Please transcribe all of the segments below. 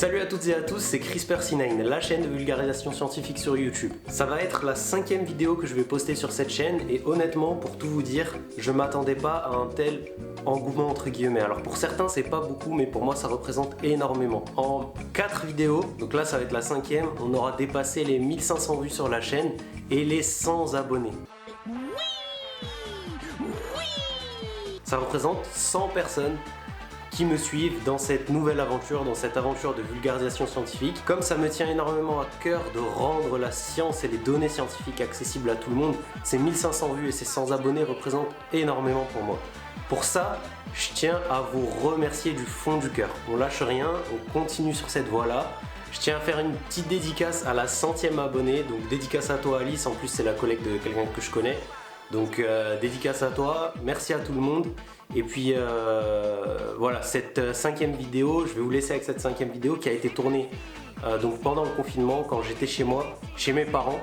Salut à toutes et à tous, c'est CRISPR-C9, la chaîne de vulgarisation scientifique sur YouTube. Ça va être la 5e vidéo que je vais poster sur cette chaîne et honnêtement, pour tout vous dire, je m'attendais pas à un tel engouement entre guillemets. Alors pour certains c'est pas beaucoup, mais pour moi ça représente énormément. En 4 vidéos, donc là ça va être la 5e, on aura dépassé les 1500 vues sur la chaîne et les 100 abonnés. Ça représente 100 personnes qui me suivent dans cette nouvelle aventure, dans cette aventure de vulgarisation scientifique. Comme ça me tient énormément à cœur de rendre la science et les données scientifiques accessibles à tout le monde, ces 1500 vues et ces 100 abonnés représentent énormément pour moi. Pour ça, je tiens à vous remercier du fond du cœur. On lâche rien, on continue sur cette voie-là. Je tiens à faire une petite dédicace à la 100e abonnée, donc dédicace à toi Alice, en plus c'est la collègue de quelqu'un que je connais. Donc dédicace à toi, merci à tout le monde. Et puis voilà, cette 5e vidéo, je vais vous laisser avec cette 5e vidéo qui a été tournée donc pendant le confinement, quand j'étais chez moi, chez mes parents.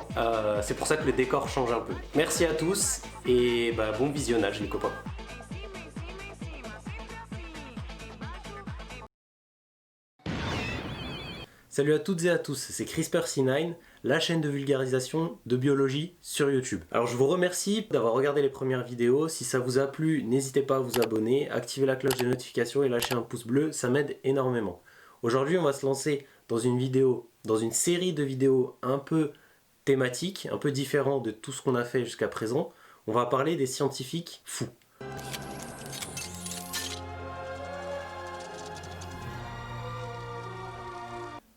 C'est pour ça que le décor change un peu. Merci à tous et bon visionnage les copains. Salut à toutes et à tous, c'est CRISPR-C9, la chaîne de vulgarisation de biologie sur YouTube. Alors je vous remercie d'avoir regardé les premières vidéos. Si ça vous a plu, n'hésitez pas à vous abonner, activer la cloche de notification et lâcher un pouce bleu, ça m'aide énormément. Aujourd'hui on va se lancer dans une vidéo, dans une série de vidéos un peu thématiques, un peu différentes de tout ce qu'on a fait jusqu'à présent. On va parler des scientifiques fous.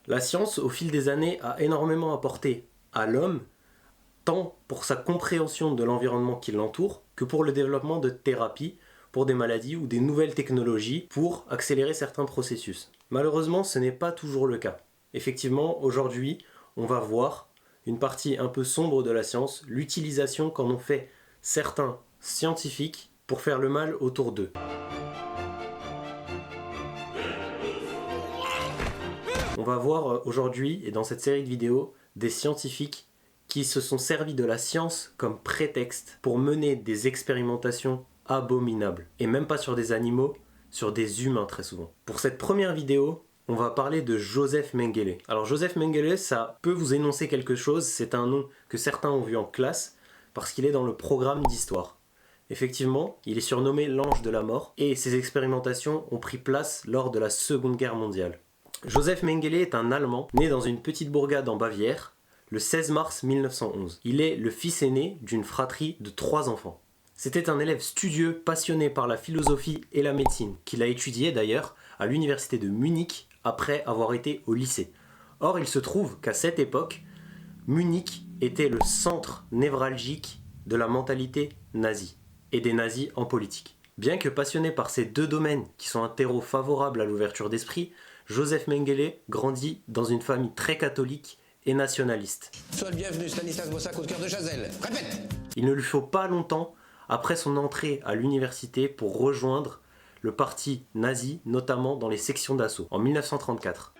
La science, au fil des années, a énormément apporté à l'homme, tant pour sa compréhension de l'environnement qui l'entoure, que pour le développement de thérapies pour des maladies ou des nouvelles technologies pour accélérer certains processus. Malheureusement, ce n'est pas toujours le cas. Effectivement, aujourd'hui, on va voir une partie un peu sombre de la science, l'utilisation qu'en ont fait certains scientifiques pour faire le mal autour d'eux. On va voir aujourd'hui, et dans cette série de vidéos, des scientifiques qui se sont servis de la science comme prétexte pour mener des expérimentations abominables. Et même pas sur des animaux, sur des humains très souvent. Pour cette première vidéo, on va parler de Joseph Mengele. Alors Joseph Mengele, ça peut vous énoncer quelque chose, c'est un nom que certains ont vu en classe, parce qu'il est dans le programme d'histoire. Effectivement, il est surnommé l'ange de la mort, et ses expérimentations ont pris place lors de la Seconde Guerre mondiale. Joseph Mengele est un Allemand né dans une petite bourgade en Bavière le 16 mars 1911. Il est le fils aîné d'une fratrie de 3 enfants. C'était un élève studieux, passionné par la philosophie et la médecine, qu'il a étudié d'ailleurs à l'université de Munich après avoir été au lycée. Or, il se trouve qu'à cette époque, Munich était le centre névralgique de la mentalité nazie et des nazis en politique. Bien que passionné par ces deux domaines qui sont un terreau favorable à l'ouverture d'esprit, Joseph Mengele grandit dans une famille très catholique et nationaliste. Sois le bienvenu, Stanislas Bossac, au cœur de Chazelle. Répète! Il ne lui faut pas longtemps après son entrée à l'université pour rejoindre le parti nazi, notamment dans les sections d'assaut, en 1934.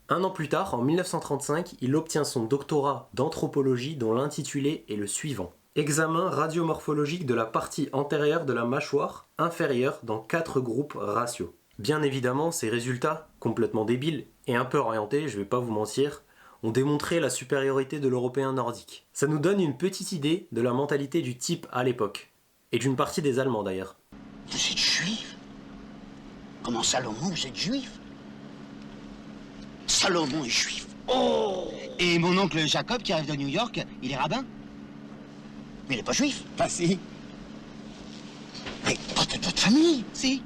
Un an plus tard, en 1935, il obtient son doctorat d'anthropologie dont l'intitulé est le suivant. Examen radiomorphologique de la partie antérieure de la mâchoire inférieure dans 4 groupes raciaux. Bien évidemment, ces résultats, complètement débiles et un peu orientés, je vais pas vous mentir, ont démontré la supériorité de l'Européen nordique. Ça nous donne une petite idée de la mentalité du type à l'époque, et d'une partie des Allemands d'ailleurs. Vous êtes juif? Comment Salomon, vous êtes juif? Salomon est juif. Oh! Et mon oncle Jacob qui arrive de New York, il est rabbin? Mais il n'est pas juif. Ah si. Mais pas de votre famille. Si.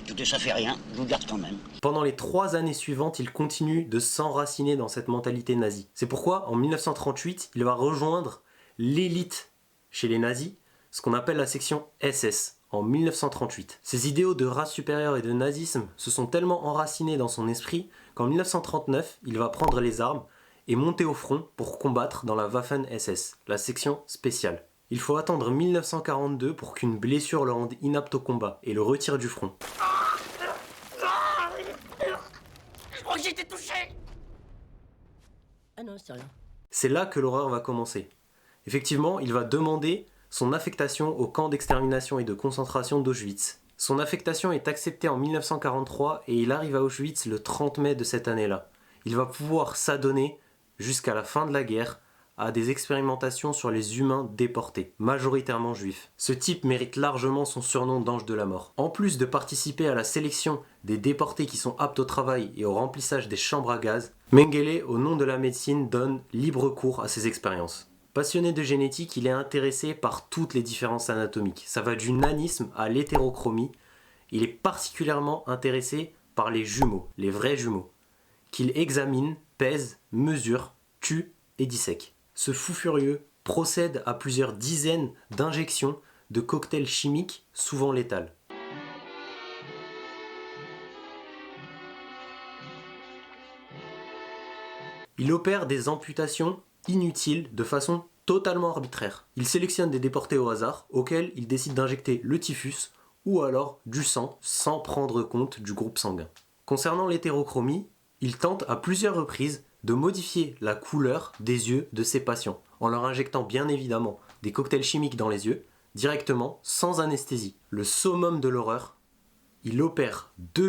Écoutez, ça fait rien, je vous garde quand même. Pendant les 3 années suivantes, il continue de s'enraciner dans cette mentalité nazie. C'est pourquoi, en 1938, il va rejoindre l'élite chez les nazis, ce qu'on appelle la section SS, en 1938. Ses idéaux de race supérieure et de nazisme se sont tellement enracinés dans son esprit qu'en 1939, il va prendre les armes et monter au front pour combattre dans la Waffen-SS, la section spéciale. Il faut attendre 1942 pour qu'une blessure le rende inapte au combat et le retire du front. Je crois que j'ai été touché. Ah non, c'est rien. C'est là que l'horreur va commencer. Effectivement, il va demander son affectation au camp d'extermination et de concentration d'Auschwitz. Son affectation est acceptée en 1943 et il arrive à Auschwitz le 30 mai de cette année-là. Il va pouvoir s'adonner, jusqu'à la fin de la guerre, à des expérimentations sur les humains déportés, majoritairement juifs. Ce type mérite largement son surnom d'ange de la mort. En plus de participer à la sélection des déportés qui sont aptes au travail et au remplissage des chambres à gaz, Mengele, au nom de la médecine, donne libre cours à ses expériences. Passionné de génétique, il est intéressé par toutes les différences anatomiques. Ça va du nanisme à l'hétérochromie. Il est particulièrement intéressé par les jumeaux, les vrais jumeaux, qu'il examine, pèse, mesure, tue et dissèque. Ce fou furieux procède à plusieurs dizaines d'injections de cocktails chimiques, souvent létals. Il opère des amputations inutiles de façon totalement arbitraire. Il sélectionne des déportés au hasard auxquels il décide d'injecter le typhus ou alors du sang sans prendre compte du groupe sanguin. Concernant l'hétérochromie, il tente à plusieurs reprises de modifier la couleur des yeux de ses patients, en leur injectant bien évidemment des cocktails chimiques dans les yeux, directement, sans anesthésie. Le summum de l'horreur, il opère deux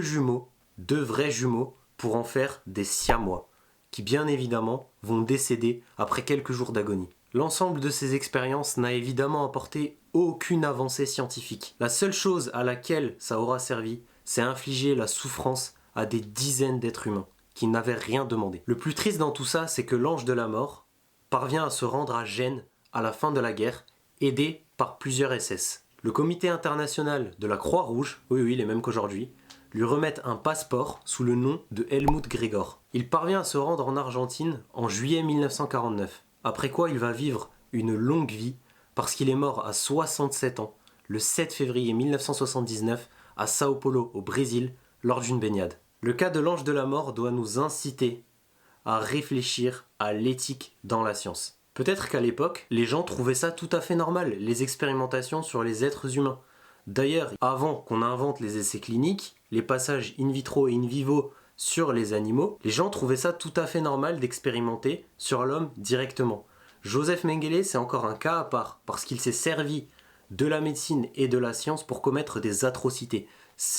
vrais jumeaux, pour en faire des siamois, qui bien évidemment vont décéder après quelques jours d'agonie. L'ensemble de ces expériences n'a évidemment apporté aucune avancée scientifique. La seule chose à laquelle ça aura servi, c'est infliger la souffrance à des dizaines d'êtres humains qui n'avaient rien demandé. Le plus triste dans tout ça, c'est que l'ange de la mort parvient à se rendre à Gênes à la fin de la guerre, aidé par plusieurs SS. Le comité international de la Croix-Rouge, oui les mêmes qu'aujourd'hui, lui remettent un passeport sous le nom de Helmut Gregor. Il parvient à se rendre en Argentine en juillet 1949, après quoi il va vivre une longue vie parce qu'il est mort à 67 ans, le 7 février 1979, à Sao Paulo, au Brésil, lors d'une baignade. Le cas de l'ange de la mort doit nous inciter à réfléchir à l'éthique dans la science. Peut-être qu'à l'époque, les gens trouvaient ça tout à fait normal, les expérimentations sur les êtres humains. D'ailleurs, avant qu'on invente les essais cliniques, les passages in vitro et in vivo sur les animaux, les gens trouvaient ça tout à fait normal d'expérimenter sur l'homme directement. Joseph Mengele, c'est encore un cas à part, parce qu'il s'est servi de la médecine et de la science pour commettre des atrocités.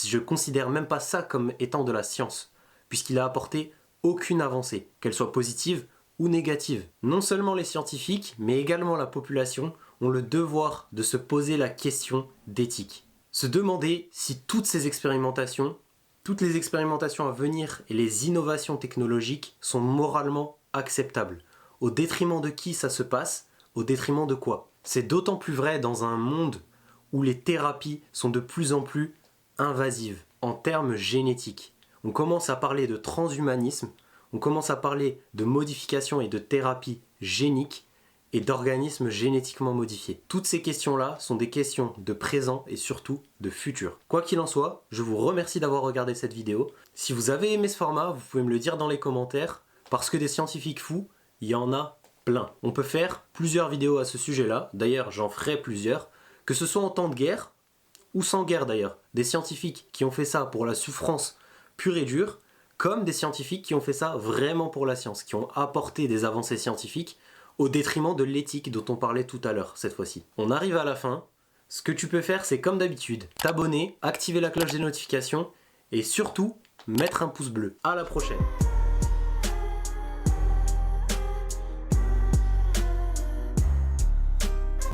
Je considère même pas ça comme étant de la science, puisqu'il a apporté aucune avancée, qu'elle soit positive ou négative. Non seulement les scientifiques, mais également la population ont le devoir de se poser la question d'éthique. Se demander si toutes les expérimentations à venir et les innovations technologiques sont moralement acceptables. Au détriment de qui ça se passe, au détriment de quoi. C'est d'autant plus vrai dans un monde où les thérapies sont de plus en plus invasives en termes génétiques. On commence à parler de transhumanisme, on commence à parler de modification et de thérapie génique et d'organismes génétiquement modifiés. Toutes ces questions-là sont des questions de présent et surtout de futur. Quoi qu'il en soit, je vous remercie d'avoir regardé cette vidéo. Si vous avez aimé ce format, vous pouvez me le dire dans les commentaires, parce que des scientifiques fous, il y en a plein. On peut faire plusieurs vidéos à ce sujet-là, d'ailleurs j'en ferai plusieurs, que ce soit en temps de guerre, ou sans guerre d'ailleurs. Des scientifiques qui ont fait ça pour la souffrance pure et dure, comme des scientifiques qui ont fait ça vraiment pour la science, qui ont apporté des avancées scientifiques au détriment de l'éthique dont on parlait tout à l'heure cette fois-ci. On arrive à la fin. Ce que tu peux faire, c'est comme d'habitude, t'abonner, activer la cloche des notifications et surtout mettre un pouce bleu. À la prochaine.